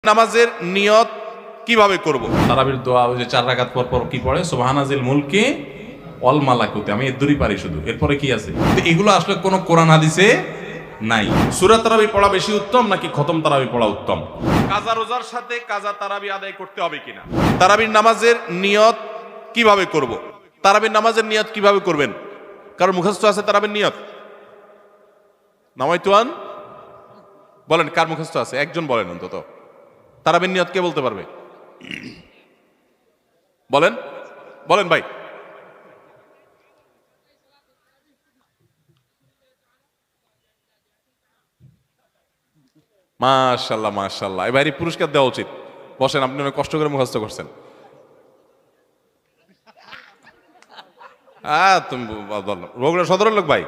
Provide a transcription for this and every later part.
নামাজের নিয়ত কিভাবে করব? তারাবির দোয়া ওই যে 4 রাকাত পর পর কি পড়ে, সুবহানাজিল মুলকি ওয়াল মালাকুতি, আমি এর দূরই পারি শুধু, এরপরে কি আছে? তো এগুলো আসলে কোন কোরআন হাদিসে নাই। সূরা তারাবি পড়া বেশি উত্তম নাকি খতম তারাবি পড়া উত্তম? কাজা রোজার সাথে কাজা তারাবি আদায় করতে হবে কিনা? তারাবির নামাজের নিয়ত কিভাবে করব? তারাবির নামাজের নিয়ত কিভাবে করবেন? কারণ মুখস্থ আছে তারাবির নিয়ত? নামাইতুয়ান বলেন, কার মুখস্থ আছে? একজন বলেন অন্তত। তারাবির নিয়ত কে বলতে পারবে? বলেন বলেন ভাই। মাশাআল্লাহ মাশাআল্লাহ, এবারে পুরস্কার দেওয়া উচিত। বসেন, আপনি অনেক কষ্ট করে মুখস্থ করছেন। তুমি বগুড়া সদরের লোক ভাই?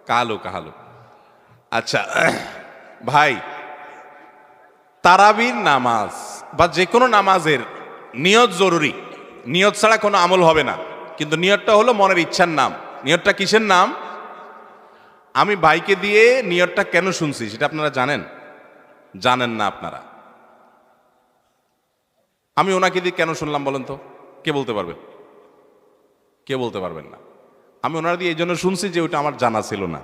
কালো কাহালু। আচ্ছা ভাই, তারাবির নামাজ বা যে কোনো নামাজের নিয়ত জরুরি। নিয়ত ছাড়া কোনো আমল হবে না। কিন্তু নিয়তটা হলো মনের ইচ্ছার নাম। নিয়তটা কিসের নাম? আমি ভাইকে দিয়ে নিয়তটা কেন শুনছি সেটা আপনারা জানেন? জানেন না আপনারা। আমি ওনাকে দিয়ে কেন শুনলাম বলেন তো? কে বলতে পারবেন? কে বলতে পারবেন না? আমি ওনারা দিয়ে এই জন্য শুনছি যে ওইটা আমার জানা ছিল না।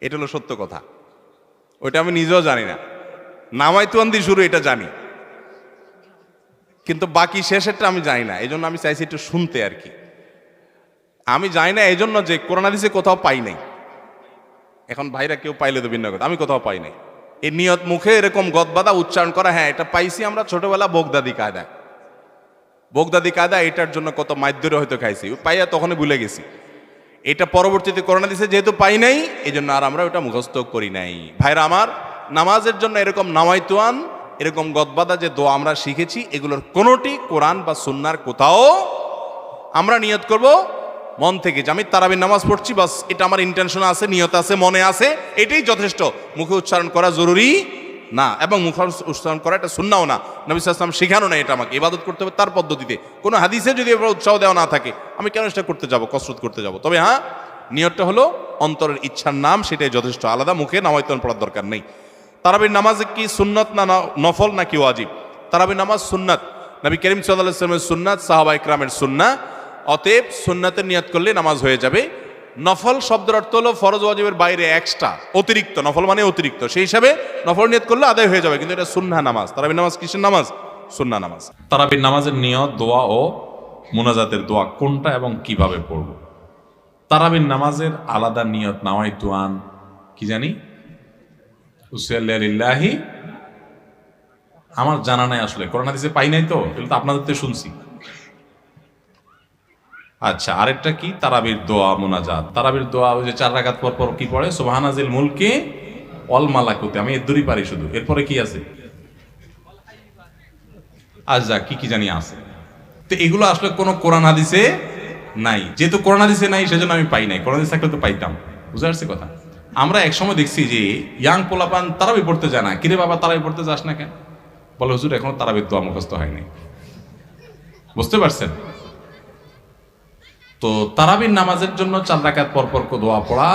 এটা হলো সত্য কথা। ওইটা আমি নিজেও জানি না। নামাইতুয়ান দিয়ে শুরু এটা জানি, কিন্তু বাকি শেষেরটা আমি জানি না। এই জন্য আমি চাইছি একটু শুনতে আর কি। আমি জানি না এই জন্য যে কোরআন হাদিসে কোথাও পাই নাই। এখন ভাইরা কেউ পাইলে তো ভিন্ন কথা, আমি কোথাও পাই নাই। এই নিয়ত মুখে এরকম গদবাদা উচ্চারণ করা, হ্যাঁ এটা পাইছি আমরা ছোটবেলা বগদাদি কায়দায়। বগদাদি কায়দা এটার জন্য কত মাইদ্যরে হয়তো খাইছি, পাইয়া তখনই ভুলে গেছি। এটা পরবর্তীতে কোরআন হাদিসে যেহেতু পাই নাই, এই জন্য আর আমরা ওটা মুখস্থ করি নাই। ভাইরা আমার, নামাজের জন্য এরকম নামাইতুয়ান, এরকম গদবাদা যে দোয়া আমরা শিখেছি, এগুলোর কোনোটি কোরআন বা সুন্নার কোথাও। আমরা নিয়ত করব মন থেকে যে আমি তারাবির নামাজ পড়ছি, বাস এটা আমার ইন্টেনশন আছে, নিয়ত আছে, মনে আছে, এটাই যথেষ্ট। মুখে উচ্চারণ করা জরুরি না, এবং মুখে উচ্চারণ করা এটা সুন্নাও না। নবী সাল্লাল্লাহু আলাইহি ওয়াসাল্লাম শেখানো না এটা আমাকে। ইবাদত করতে হবে তার পদ্ধতিতে। কোনো হাদিসে যদি এবার উৎসাহ দেওয়া না থাকে, আমি কেন সেটা করতে যাব, কসরত করতে যাব? তবে হ্যাঁ, নিয়তটা হলো অন্তরের ইচ্ছার নাম, সেটাই যথেষ্ট। আলাদা মুখে নামাইতুয়ান পড়ার দরকার নেই। তারাবির নামাজ কি সুন্নত না নফল নাকি ওয়াজিব? তারাবির নামাজ সুন্নাত। নবী করিম সাল্লাল্লাহু আলাইহি ওয়াসাল্লামের সুন্নাত, সাহাবা ইকরামের সুন্নাহ। অতএব সুন্নাতের নিয়ত করলে নামাজ হয়ে যাবে। নফল শব্দের অর্থ হলো ফরজ ওয়াজিবের বাইরে এক্সট্রা, অতিরিক্ত। নফল মানে অতিরিক্ত, সেই হিসাবে নফল নিয়ত করলে আদায় হয়ে যাবে, কিন্তু এটা সুন্নাহ নামাজ। তারাবির নামাজ কিসের নামাজ? সুন্নাহ নামাজ। তারাবির নামাজের নিয়ত, দোয়া ও মুনাজাতের দোয়া কোনটা এবং কিভাবে পড়ব? তারাবির নামাজের আলাদা নিয়ত নাওয়াইতুয়ান কি জানি উসিল্লাহি, আমার জানা নাই আসলে, কোরআন হাদিসে পাই নাই, তো এগুলো তো আপনাদের থেকে শুনছি। আচ্ছা, আরেকটা কি? তারাবির দোয়া মুনাজাত। তারাবির দোয়া ওই যে 4 রাকাত পর পর কি পড়ে, সুবহানাজিল মুলকি ওয়াল মালাকুতি, আমি এর দূরই পারি শুধু, এরপরে কি আছে? আচ্ছা, কি জানি আছে। তো এগুলো আসলে কোনো কোরআন হাদিসে নাই। যেহেতু কোরআন হাদিসে নাই, সেজন্য আমি পাই নাই। কোরআন হাদিস থাকলে তো পাইতাম। বুঝতে পারছি কথা? আমরা একসময় দেখছি যে ইয়াং পোলাপান তারাবি পড়তে যায় না। কিরে বাবা, তারাবি পড়তে যাস না কেন? বলে হুজুর এখনো তারাবির দোয়া মুখস্থ হয়নি। বুঝতে পারছেন? তো তারাবির নামাজের জন্য 4 রাকাত পর পর দোয়া পড়া,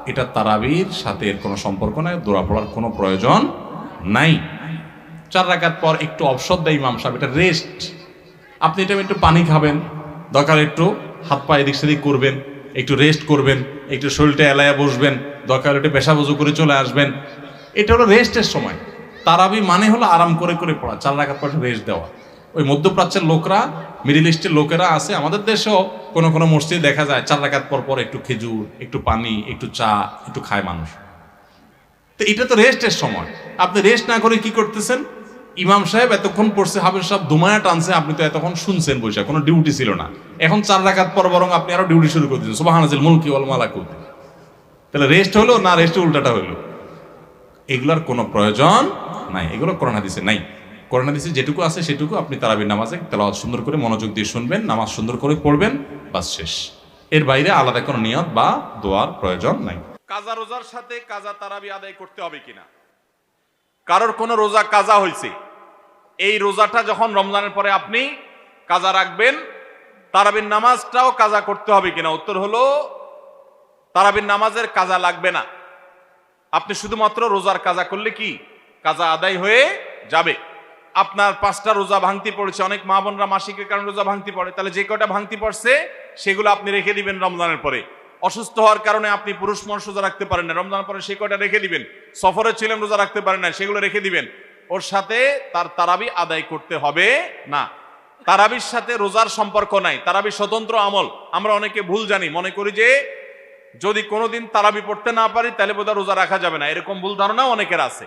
এটা তারাবির সাথে এর কোনো সম্পর্ক নাই। দোয়া পড়ার কোনো প্রয়োজন নাই। 4 রাকাত পর একটু অবসর দেয় ইমাম সাহেব, এটা রেস্ট। আপনি এটা একটু পানি খাবেন, দরকার একটু হাত পা এদিক সেদিক করবেন, একটু রেস্ট করবেন, একটু শরীরটা এলায়া বসবেন, দরকার একটু পেশাব ওযু করে চলে আসবেন। এটা হলো রেস্টের সময়। তারাবি মানে হলো আরাম করে করে পড়া, 4 রাকাত পর রেস্ট দেওয়া। ওই মধ্যপ্রাচ্যের লোকরা, মিডিল ইস্টের লোকেরা আছে, আমাদের দেশেও কোনো কোনো মসজিদে দেখা যায় 4 রাকাত পর পর একটু খেজুর, একটু পানি, একটু চা একটু খায় মানুষ। তো এটা তো রেস্টের সময়। আপনি রেস্ট না করে কি করতেছেন? ইমাম সাহেব এতক্ষণ পড়ছে, হাফেজ সাহেব দুমায়া টানছে, আপনি তো এতক্ষণ শুনছেন বসে, কোনো ডিউটি ছিল না। এখন 4 রাকাত পর বরং আপনি আরো ডিউটি শুরু করে দিচ্ছেন, সুবহানাজিল মুলকি ওয়াল মালাকুতি। তাহলে রেস্ট হলো না, রেস্ট উল্টাটা হইলো? এগুলার কোনো প্রয়োজন নাই, এগুলো কোরআন হাদিসে নাই। কোরআন হাদিসে যেটুকু আছে সেটুকু আপনি তারাবির নামাজে তেলাওয়াত সুন্দর করে মনোযোগ দিয়ে শুনবেন, নামাজ সুন্দর করে পড়বেন, বাস শেষ। এর বাইরে আলাদা কোনো নিয়ত বা দোয়ার প্রয়োজন নাই। কাজা রোজার সাথে কাজা তারাবি আদায় করতে হবে কিনা? কারোর কোনো রোজা কাজা হয়েছে, এই রোজাটা যখন রমজানের পরে আপনি কাজা রাখবেন, তারাবির নামাজটাও কাজা করতে হবে কিনা? উত্তর হলো তারাবির নামাজের কাজা লাগবে না। আপনি শুধুমাত্র রোজার কাজা করলে কি কাজা আদায় হয়ে যাবে। আপনার 5টা রোজা ভাঙতি পড়েছে, অনেক মা বোনরা মাসিকের কারণে রোজা ভাঙতি পড়ে, তাহলে যে কয়টা ভাঙতি পড়ছে সেগুলো আপনি রেখে দিবেন রমজানের পরে। অসুস্থ হওয়ার কারণে আপনি পুরুষ মানুষ রোজা রাখতে পারেন না, রমজানের পরে সেই কয়টা রেখে দিবেন। সফরে ছিলেন রোজা রাখতে পারেন না, সেগুলো রেখে দিবেন। ওর সাথে তার তারাবি আদায় করতে হবে না। তারাবির সাথে রোজার সম্পর্ক নাই, তারাবি স্বতন্ত্র আমল। আমরা অনেকে ভুল জানি, মনে করি যে যদি কোনোদিন তারাবি পড়তে না পারি তাহলে বোধহয় রোজা রাখা যাবে না, এরকম ভুল ধারণাও অনেকের আছে।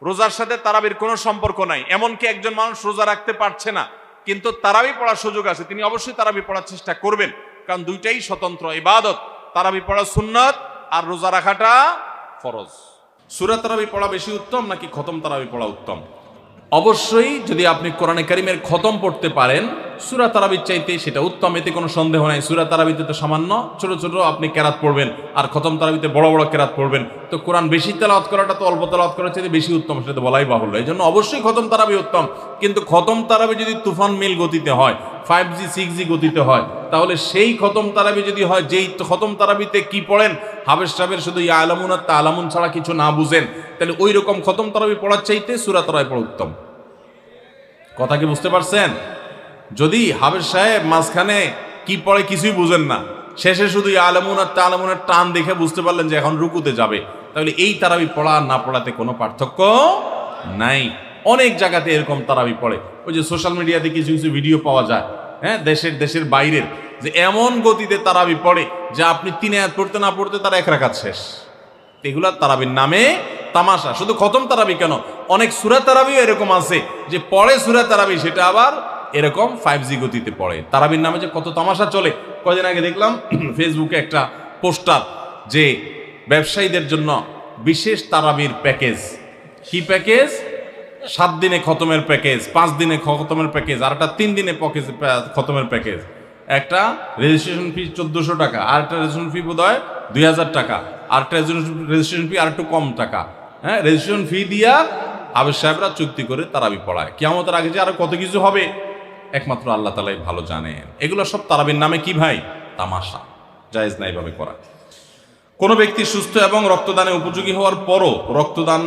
রোজার সাথে তারাবির কোনো সম্পর্ক নাই। এমনকি একজন মানুষ রোজা রাখতে পারছে না কিন্তু তারাবি পড়ার সুযোগ আছে, তিনি অবশ্যই তারাবি পড়ার চেষ্টা করবেন, কারণ দুইটাই স্বতন্ত্র ইবাদত। তারাবি পড়া সুন্নাত আর রোজা রাখাটা ফরজ। সূরা তারাবি পড়া বেশি উত্তম নাকি খতম তারাবি পড়া উত্তম? অবশ্যই যদি আপনি কোরআনে কারিমের খতম পড়তে পারেন সূরা তারাবির চাইতে সেটা উত্তম, এতে কোনো সন্দেহ নাই। সূরা তারাবিতে তো সামান্য ছোট ছোট আপনি কেরাত পড়বেন, আর খতম তারাবিতে বড় বড় কেরাত পড়বেন। তো কোরআন বেশি তেলাওয়াত করাটা তো অল্প তেলাওয়াত করার চাইতে বেশি উত্তম, সেটা তো বলাই বাহুল্য। এই জন্য অবশ্যই খতম তারাবি উত্তম। কিন্তু খতম তারাবি যদি তুফান মিল গতিতে হয়, 5G 6G গতিতে হয়, তাহলে সেই খতম তারাবি যদি হয়, যেই খতম তারাবিতে কি পড়েন হাবেশ সাহেবের শুধু ইয়া আলামুন আর তা আলামুন ছাড়া কিছু না বুঝেন, তাহলে ওই রকম খতম তারাবি পড়ার চাইতে সূরা তারাবি পড়া উত্তম। কথা কি বুঝতে পারছেন? যদি হাবেশ সাহেব মাঝখানে কি পড়ে কিছুই বুঝেন না, শেষে শুধু ইয়া আলামুন আর তা আলামুনের টান দেখে বুঝতে পারলেন যে এখন রুকুতে যাবে, তাহলে এই তারাবি পড়া আর না পড়াতে কোনো পার্থক্য নাই। অনেক জায়গাতে এরকম তারাবি পড়ে, ওই যে সোশ্যাল মিডিয়াতে কিছু কিছু ভিডিও পাওয়া যায়, হ্যাঁ, দেশের বাইরের, যে এমন গতিতে তারাবি পড়ে যে আপনি 3 আয়াত পড়তে না পড়তে তার 1 রাকাত শেষ। এগুলা তারাবির নামে তামাশা। শুধু খতম তারাবি কেন, অনেক সূরা তারাবিও এরকম আছে যে পড়ে সূরা তারাবি, সেটা আবার এরকম 5G গতিতে পড়ে। তারাবির নামে যে কত তামাশা চলে। কয়দিন আগে দেখলাম ফেসবুকে একটা পোস্টার যে ব্যবসায়ীদের জন্য বিশেষ তারাবির প্যাকেজ। কি প্যাকেজ? 7 দিনে খতমের প্যাকেজ, 5 দিনে খতমের প্যাকেজ, আর একটা 3 দিনে খতমের প্যাকেজ। একটা রেজিস্ট্রেশন ফি 1400 টাকা, আর একটা রেজিস্ট্রেশন ফি বোধ হয় 2000 টাকা, আর একটা রেজিস্ট্রেশন ফি আর একটু কম টাকা। হ্যাঁ, রেজিস্ট্রেশন ফি দিয়া হাবেশ সাহেবরা চুক্তি করে তারাবি পড়ায়। কিয়ামতের আগে যে আরো কত কিছু হবে একমাত্র আল্লাহ তাআলাই ভালো জানেন। এগুলো সব তারাবির নামে কি ভাই? তামাশা। জায়েজ নাই ভাবে করা। কোনো ব্যক্তি সুস্থ এবং রক্তদানে উপযোগী হওয়ার পরও রক্তদান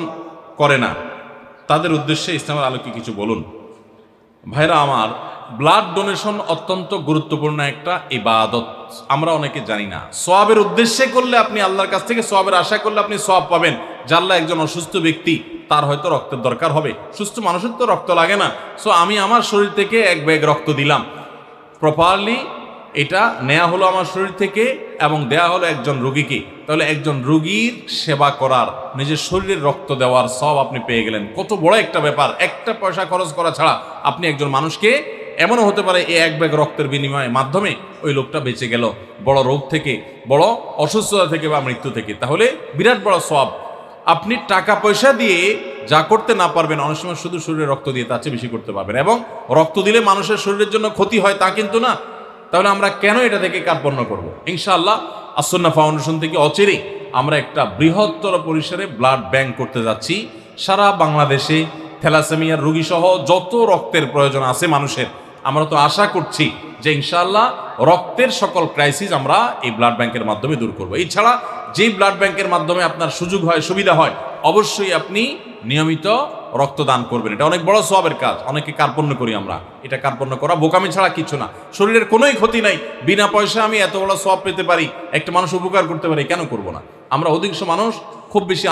করে না, তাদের উদ্দেশ্যে ইসলামের আলোকে কিছু বলুন। ভাইরা আমার, ব্লাড ডোনেশন অত্যন্ত গুরুত্বপূর্ণ একটা ইবাদত, আমরা অনেকে জানি না। সওয়াবের উদ্দেশ্যে করলে আপনি আল্লাহর কাছ থেকে সওয়াবের আশা করলে আপনি সওয়াব পাবেন। জানলা একজন অসুস্থ ব্যক্তি, তার হয়তো রক্তের দরকার হবে, সুস্থ মানুষের তো রক্ত লাগে না, সো আমি আমার শরীর থেকে 1 ব্যাগ রক্ত দিলাম, প্রপারলি এটা নেওয়া হলো আমার শরীর থেকে এবং দেয়া হলো একজন রোগীকে, তাহলে একজন রোগীর সেবা করার, নিজের শরীরের রক্ত দেওয়ার সব আপনি পেয়ে গেলেন। কত বড় একটা ব্যাপার! একটা পয়সা খরচ করা ছাড়া আপনি একজন মানুষকে, এমনও হতে পারে এই 1 ব্যাগ রক্তের বিনিময়ে মাধ্যমে ওই লোকটা বেঁচে গেল বড় রোগ থেকে, বড় অসুস্থতা থেকে বা মৃত্যু থেকে, তাহলে বিরাট বড় সওয়াব। আপনি টাকা পয়সা দিয়ে যা করতে না পারবেন, অনেক সময় শুধু শরীরে রক্ত দিয়ে তার চেয়ে বেশি করতে পারবেন। এবং রক্ত দিলে মানুষের শরীরের জন্য ক্ষতি হয় তা কিন্তু না। তাহলে আমরা কেন এটা থেকে কার্পণ্য করব? ইনশাআল্লাহ আসন্না ফাউন্ডেশন থেকে অচিরেই আমরা একটা বৃহত্তর পরিসরে ব্লাড ব্যাংক করতে যাচ্ছি। সারা বাংলাদেশে থ্যালাসেমিয়ার রোগী সহ যত রক্তের প্রয়োজন আছে মানুষের, আমরা তো আশা করছি যে ইনশাআল্লাহ রক্তের সকল ক্রাইসিস আমরা এই ব্লাড ব্যাংকের মাধ্যমে দূর করব। এছাড়া যেই ব্লাড ব্যাংকের মাধ্যমে আপনার সুযোগ হয়, সুবিধা হয়, অবশ্যই আপনি নিয়মিত রক্তদান করবেন। এটা অনেক বড় সওয়াবের কাজ। অনেকে কার্পণ্য করি আমরা, এটা কার্পণ্য করা বোকামি ছাড়া কিছু না। শরীরের কোনোই ক্ষতি নাই, বিনা পয়সা আমি এত বড় সওয়াব পেতে পারি, একটা মানুষ উপকার করতে পারি, কেন করব না? আমরা অধিকাংশ মানুষ খুব বেশি